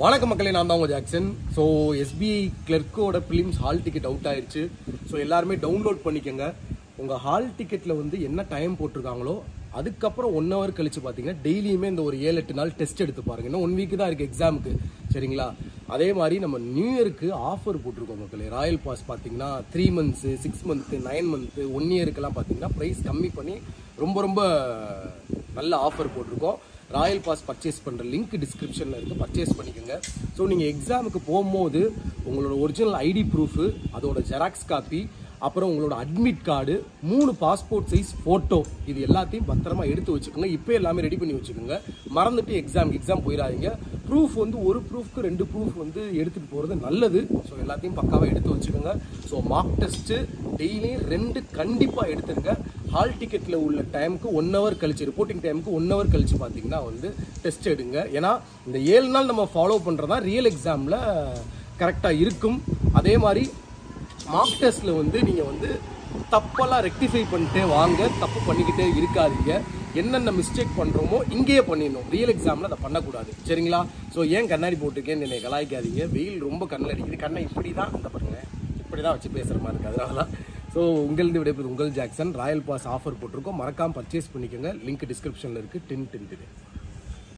வணக்கம் மக்களே, நான் தான் உங்க ஜாக்சன். ஸோ எஸ்பிஐ கிளர்க்கோட பிலிம்ஸ் ஹால் டிக்கெட் அவுட் ஆயிடுச்சு. ஸோ எல்லாருமே டவுன்லோட் பண்ணிக்கோங்க. உங்கள் ஹால் டிக்கெட்டில் வந்து என்ன டைம் போட்டிருக்காங்களோ அதுக்கப்புறம் 1 hour கழிச்சு பார்த்தீங்கன்னா டெய்லியுமே இந்த ஒரு 7-8 நாள் டெஸ்ட் எடுத்து பாருங்க. இன்னும் 1 week தான் இருக்குது எக்ஸாமுக்கு, சரிங்களா? அதே மாதிரி நம்ம நியூ இயருக்கு ஆஃபர் போட்டிருக்கோம் மக்களே. ராயல் பாஸ் பார்த்தீங்கன்னா 3 months, 6 months, 9 months, 1 yearக்கெல்லாம் பார்த்தீங்கன்னா ப்ரைஸ் கம்மி பண்ணி ரொம்ப நல்ல ஆஃபர் போட்டிருக்கோம். ராயல் பாஸ் பர்ச்சேஸ் பண்ணுற லிங்க் டிஸ்கிரிப்ஷனில் இருக்குது, பர்ச்சேஸ் பண்ணிக்கோங்க. ஸோ நீங்கள் எக்ஸாமுக்கு போகும்போது உங்களோட ஒரிஜினல் ஐடி ப்ரூஃபு, அதோட ஜெராக்ஸ் காப்பி, அப்புறம் உங்களோட admit card, 3 passport size photo, இது எல்லாத்தையும் பத்திரமா எடுத்து வச்சுக்கோங்க. இப்போ எல்லாமே ரெடி பண்ணி வச்சுக்கோங்க. மறந்துட்டு எக்ஸாம் போயிடாதீங்க. ப்ரூஃப் வந்து ஒரு ப்ரூஃப்க்கு 2 ப்ரூஃப் வந்து எடுத்துகிட்டு போகிறது நல்லது. ஸோ எல்லாத்தையும் பக்காவாக எடுத்து வச்சுக்கோங்க. ஸோ மார்க் டெஸ்ட்டு டெய்லியும் 2 கண்டிப்பாக எடுத்துருங்க. ஹால் டிக்கெட்டில் உள்ள டைமுக்கு 1 hour கழிச்சு, ரிப்போர்ட்டிங் டைமுக்கு 1 hour கழிச்சு பார்த்தீங்கன்னா வந்து டெஸ்ட் எடுங்க. ஏன்னா இந்த 7 நாள் நம்ம ஃபாலோ பண்ணுறதா ரியல் எக்ஸாமில் கரெக்டாக இருக்கும். அதே மாதிரி மார்க் டெஸ்ட்டில் வந்து நீங்கள் வந்து தப்பெல்லாம் ரெக்டிஃபை பண்ணிட்டே வாங்க, தப்பு பண்ணிக்கிட்டே இருக்காதீங்க. என்னென்ன மிஸ்டேக் பண்ணுறோமோ இங்கேயே பண்ணிடணும். ரியல் எக்ஸாமில் அதை பண்ணக்கூடாது, சரிங்களா? ஸோ ஏன் கண்ணாடி போட்டிருக்கேன்னு என்னை கலாய்க்காதீங்க. வெயில் ரொம்ப கண்ணில் அடிக்குது. கண்ணை இப்படி தான் இந்த பாருங்க, இப்படி தான் வச்சு பேசுகிற மாதிரி இருக்குது, அதனால தான். ஸோ உங்களது விடைபெறுவது உங்கள் ஜாக்சன். ராயல் பாஸ் ஆஃபர் போட்டிருக்கோம், மறக்காமல் பர்ச்சேஸ் பண்ணிக்கோங்க. லிங்க் டிஸ்கிரிப்ஷனில் இருக்குது. 10